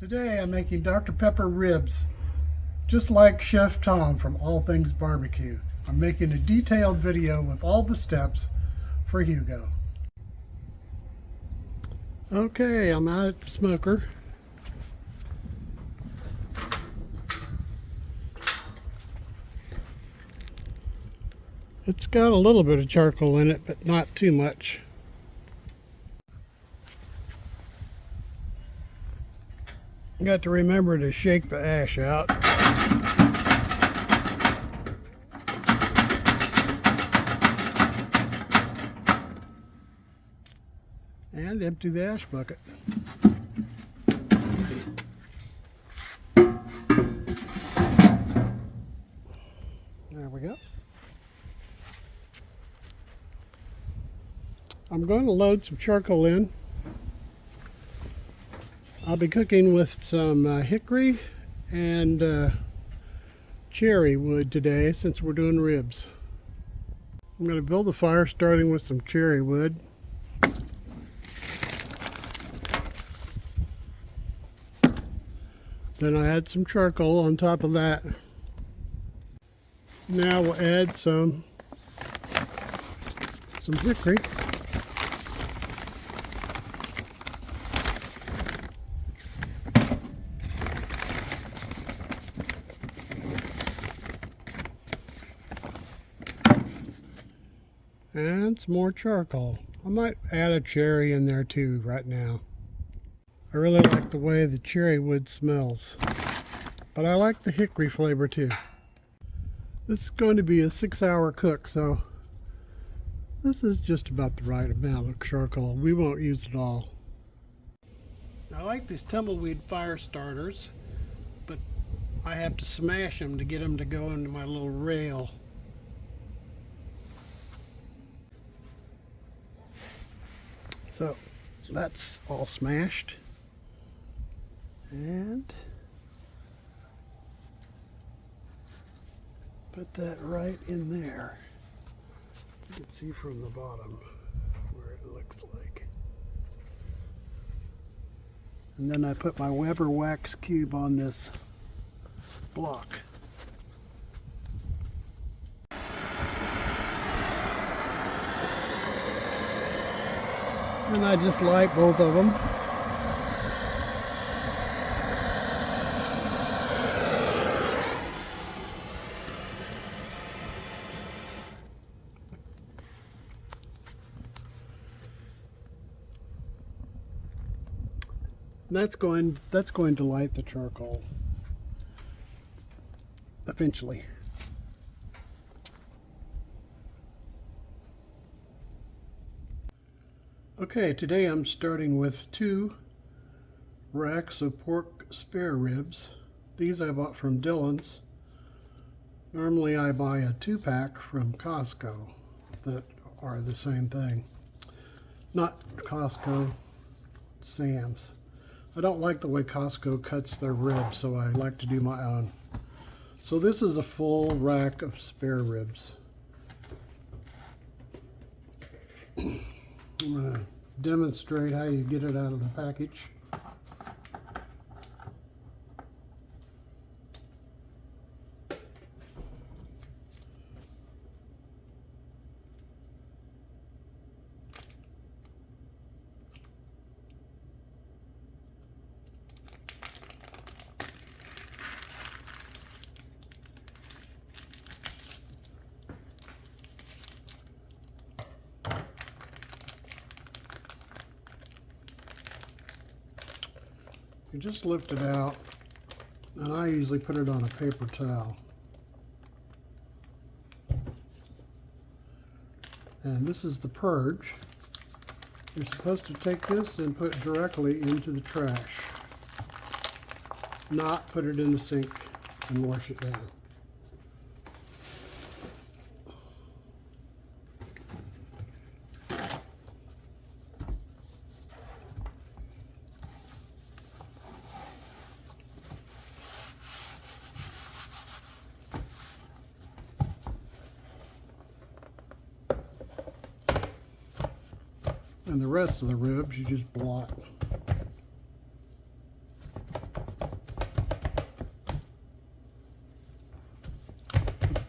Today I'm making Dr. Pepper ribs, just like Chef Tom from All Things Barbecue. I'm making a detailed video with all the steps for Hugo. Okay, I'm out at the smoker. It's got a little bit of charcoal in it, but not too much. Got to remember to shake the ash out. And empty the ash bucket. There we go. I'm going to load some charcoal in. I'll be cooking with some hickory and cherry wood today since we're doing ribs. I'm going to build the fire starting with some cherry wood. Then I add some charcoal on top of that. Now we'll add some hickory. And some more charcoal. I might add a cherry in there too right now. I really like the way the cherry wood smells, but I like the hickory flavor too. This is going to be a 6-hour cook, so this is just about the right amount of charcoal. We won't use it all. I like these tumbleweed fire starters, but I have to smash them to get them to go into my little rail. So that's all smashed. And put that right in there. You can see from the bottom where it looks like. And then I put my Weber wax cube on this block. And I just light both of them. That's going to light the charcoal eventually. Okay, today I'm starting with 2 racks of pork spare ribs. These I bought from Dillon's. Normally I buy a 2-pack from Costco that are the same thing. Not Costco, Sam's. I don't like the way Costco cuts their ribs, so I like to do my own. So this is a full rack of spare ribs. I'm going to demonstrate how you get it out of the package. You just lift it out, and I usually put it on a paper towel. And this is the purge. You're supposed to take this and put it directly into the trash, not put it in the sink and wash it down. And the rest of the ribs you just blot.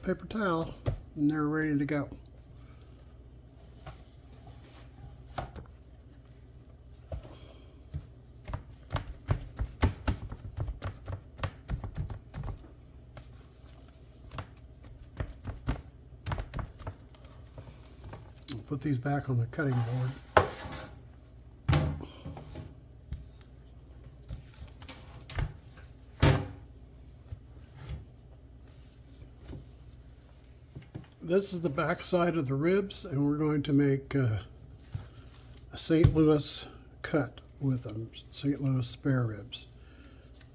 paper towel, and they're ready to go. I'll put these back on the cutting board. This is the back side of the ribs, and we're going to make a St. Louis cut with them, St. Louis spare ribs.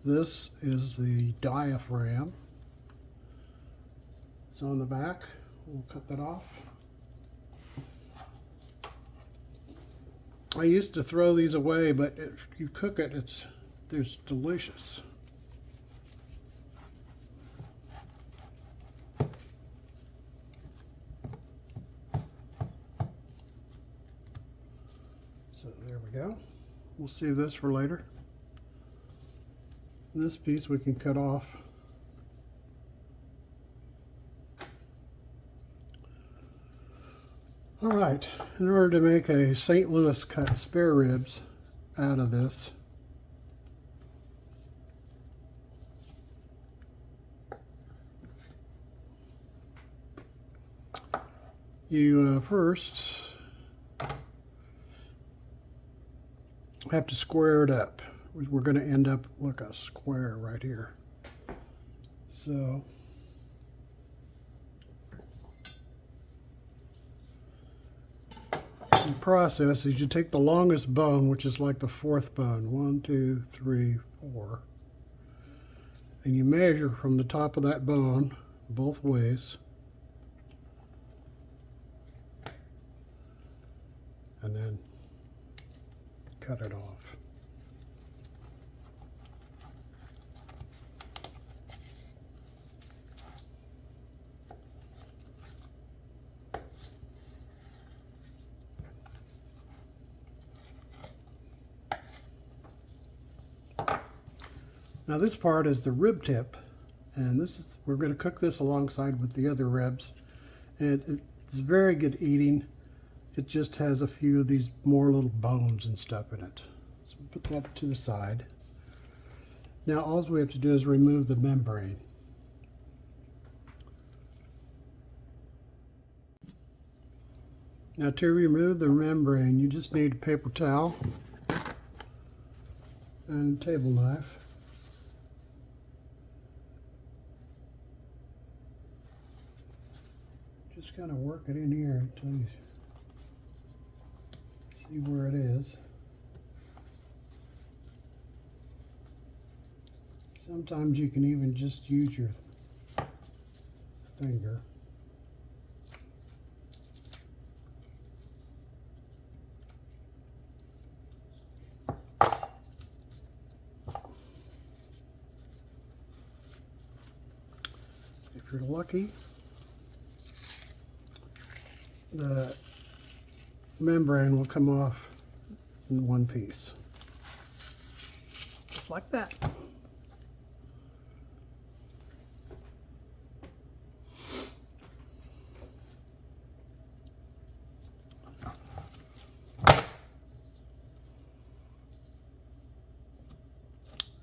This is the diaphragm. It's on the back. We'll cut that off. I used to throw these away, but if you cook it, it's delicious. So there we go. We'll save this for later. This piece we can cut off. All right, in order to make a St. Louis cut spare ribs out of this, you first have to square it up. We're going to end up like a square right here. So the process is you take the longest bone, which is like the fourth bone, 1, 2, 3, 4, and you measure from the top of that bone both ways, and then cut it off. Now this part is the rib tip, and we're going to cook this alongside with the other ribs, and it's very good eating. It just has a few of these more little bones and stuff in it. So put that to the side. Now all we have to do is remove the membrane. Now to remove the membrane, you just need a paper towel and a table knife. Just kind of work it in here until you see where it is. Sometimes you can even just use your finger. If you're lucky, the membrane will come off in one piece, just like that.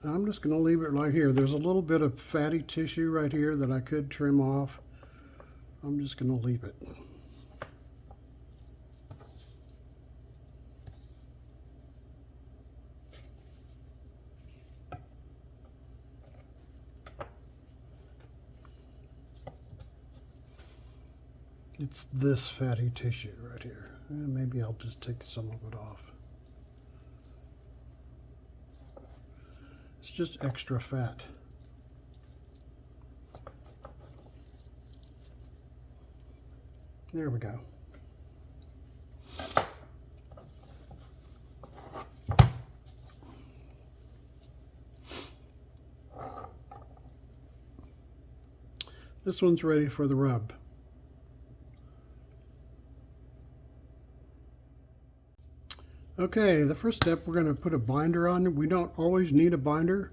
I'm just going to leave it right here. There's a little bit of fatty tissue right here that I could trim off. I'm just going to leave it. It's this fatty tissue right here. And maybe I'll just take some of it off. It's just extra fat. There we go. This one's ready for the rub. Okay, the first step, we're going to put a binder on it. We don't always need a binder,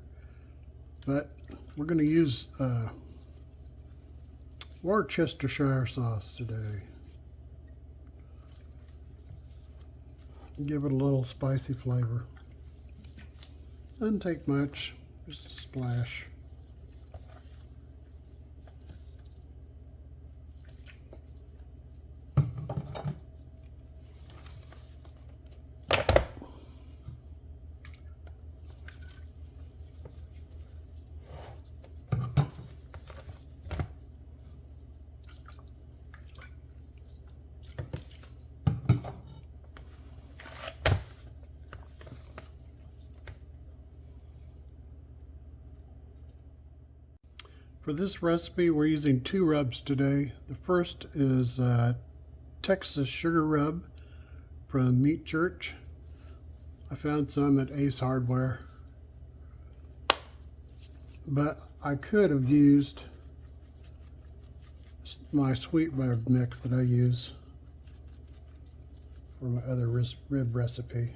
but we're going to use Worcestershire sauce today. Give it a little spicy flavor. Doesn't take much, just a splash. For this recipe, we're using 2 rubs today. The first is Texas sugar rub from Meat Church. I found some at Ace Hardware, but I could have used my sweet rub mix that I use for my other rib recipe.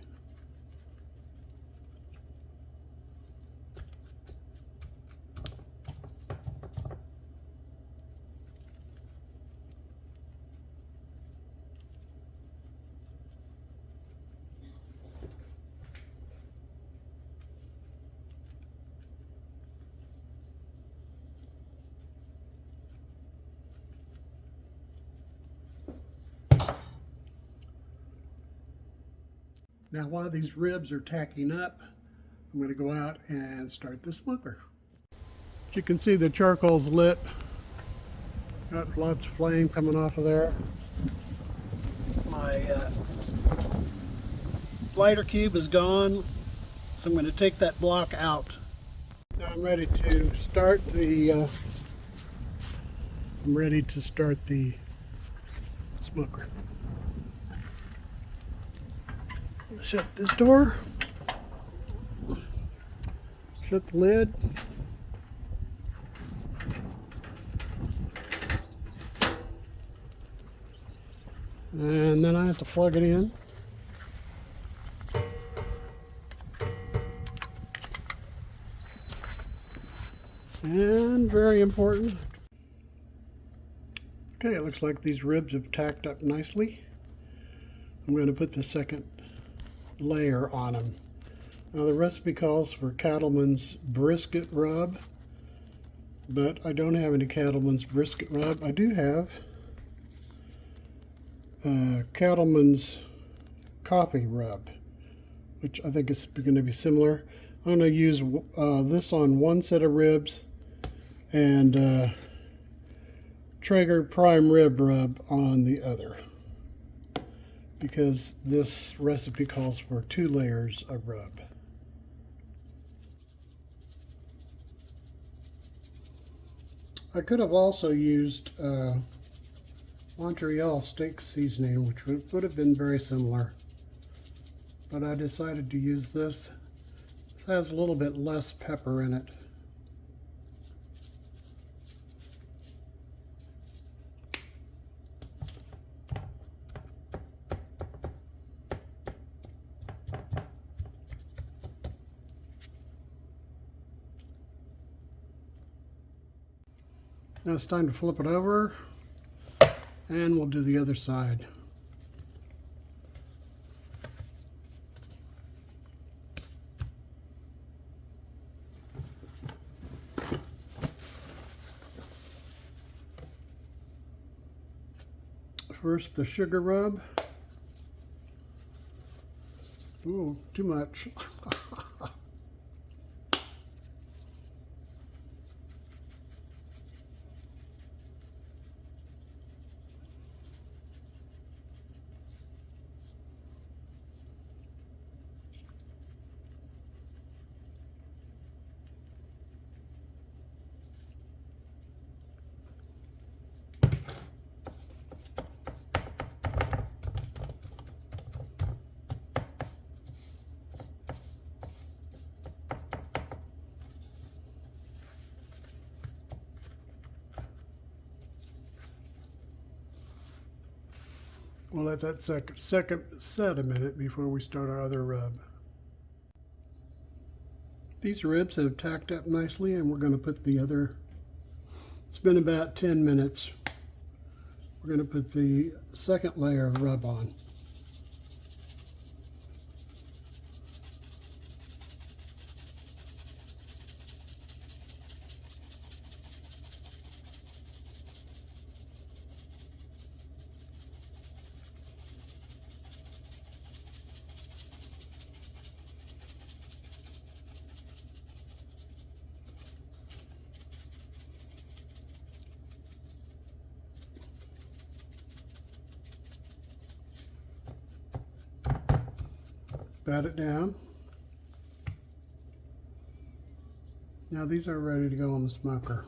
Now while these ribs are tacking up, I'm going to go out and start the smoker. As you can see, the charcoal's lit. Got lots of flame coming off of there. My lighter cube is gone, so I'm going to take that block out. Now I'm ready to start the smoker. Shut this door, shut the lid, and then I have to plug it in. And very important. Okay, it looks like these ribs have tacked up nicely. I'm going to put the second layer on them. Now the recipe calls for Cattleman's brisket rub, but I don't have any Cattleman's brisket rub. I do have Cattleman's coffee rub, which I think is going to be similar. I'm going to use this on one set of ribs and Traeger prime rib rub on the other, because this recipe calls for 2 layers of rub. I could have also used Montreal steak seasoning, which would have been very similar, but I decided to use this. This has a little bit less pepper in it. Now it's time to flip it over, and we'll do the other side. First, the sugar rub. Ooh, too much. We'll let that second set a minute before we start our other rub. These ribs have tacked up nicely, and we're going to put the other It's been about 10 minutes. We're going to put the second layer of rub on. Pat it down. Now these are ready to go on the smoker.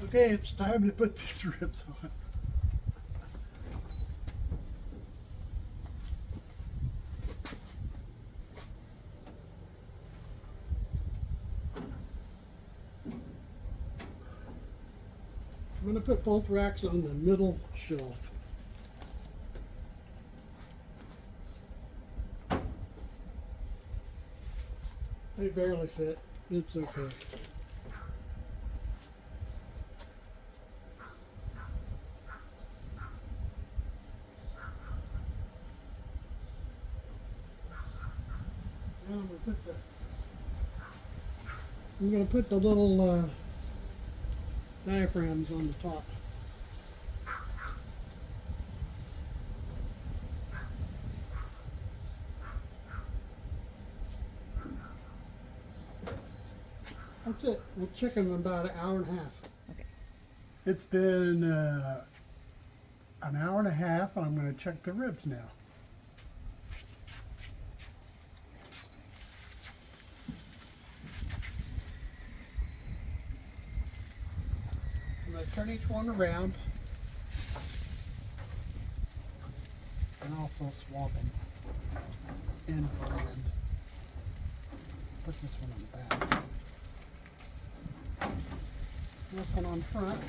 Okay, it's time to put these ribs on. I'm going to put both racks on the middle shelf. They barely fit. It's okay. Now I'm going to put the little diaphragms on the top. That's it. We'll check them in about an hour and a half. Okay. It's been an hour and a half, and I'm going to check the ribs now. I'm going to turn each one around and also swab them end for end. Put this one on the back. This one on front.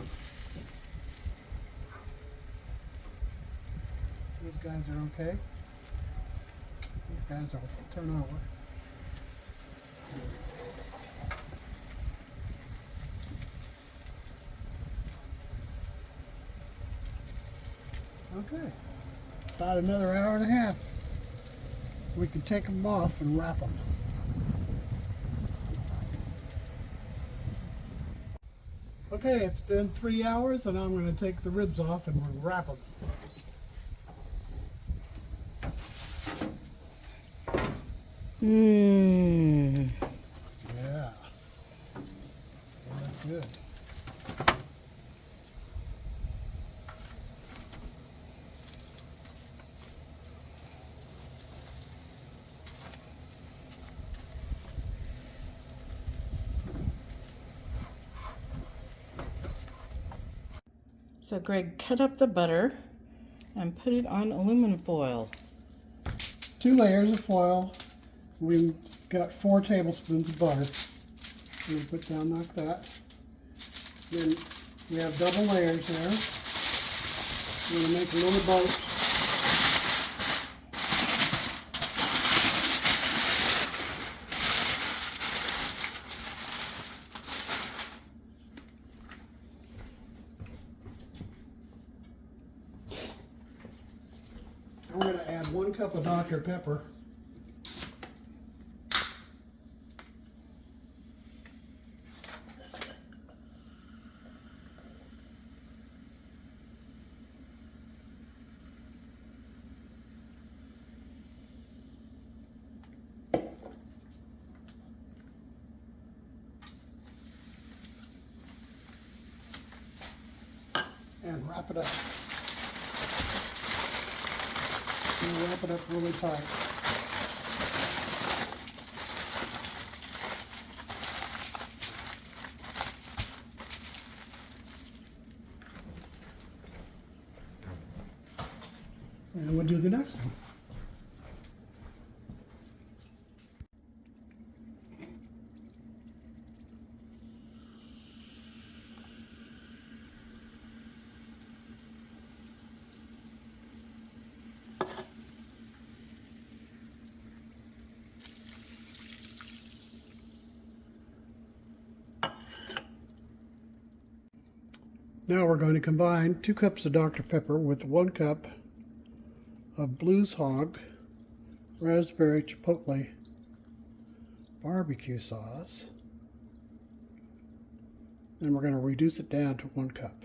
Those guys are okay. These guys will turn over. Okay. About another hour and a half. We can take them off and wrap them. Okay, it's been 3 hours, and I'm going to take the ribs off and we'll wrap them. Yeah. That's good. So Greg, cut up the butter and put it on aluminum foil. 2 layers of foil. We've got 4 tablespoons of butter. We'll put down like that. Then we have double layers there. We're going to make a little boat. I'm going to add 1 cup of Dr. Pepper. And wrap it up. And wrap it up really tight. And we'll do the next one. Now we're going to combine 2 cups of Dr. Pepper with 1 cup of Blues Hog Raspberry Chipotle barbecue sauce. Then we're going to reduce it down to 1 cup.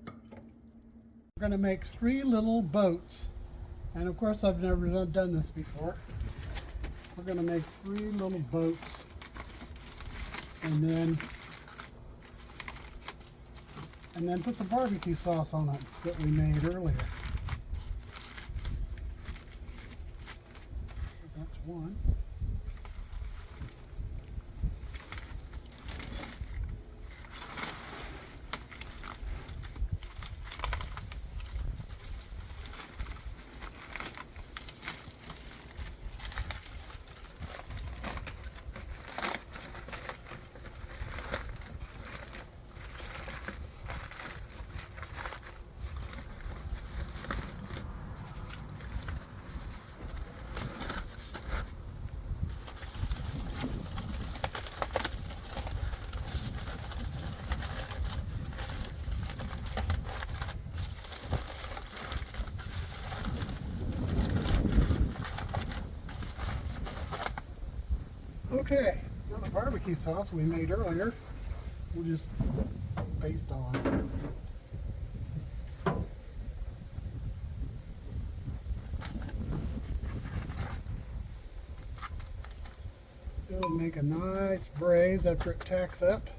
We're going to make 3 little boats. And of course I've never done this before. We're going to make 3 little boats and then put some barbecue sauce on it that we made earlier. So that's 1. Okay, now the barbecue sauce we made earlier, we'll just baste on. It'll make a nice braise after it tacks up.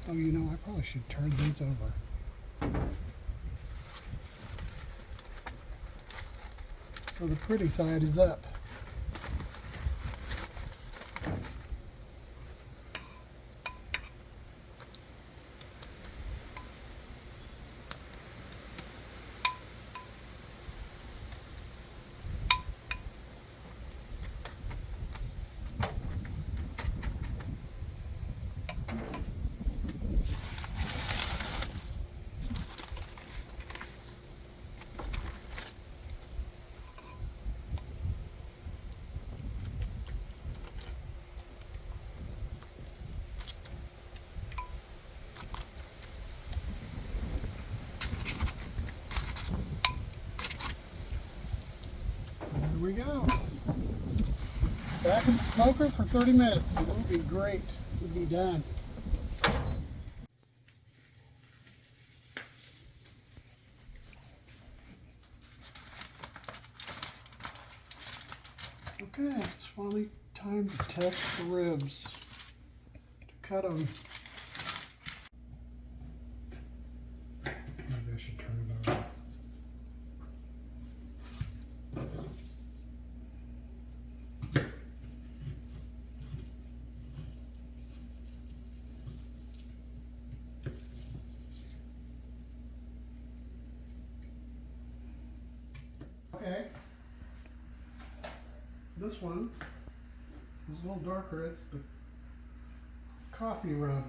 Oh, you know, I probably should turn these over. So the pretty side is up. There we go. Back in the smoker for 30 minutes. It will be great. It'll be done. Okay, it's finally time to test the ribs. To cut them. Maybe I should turn it over. Okay. This one is a little darker. It's the coffee rub.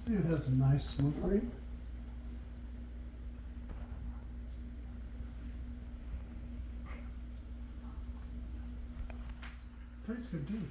See, it has a nice smoke ring. Tastes good too.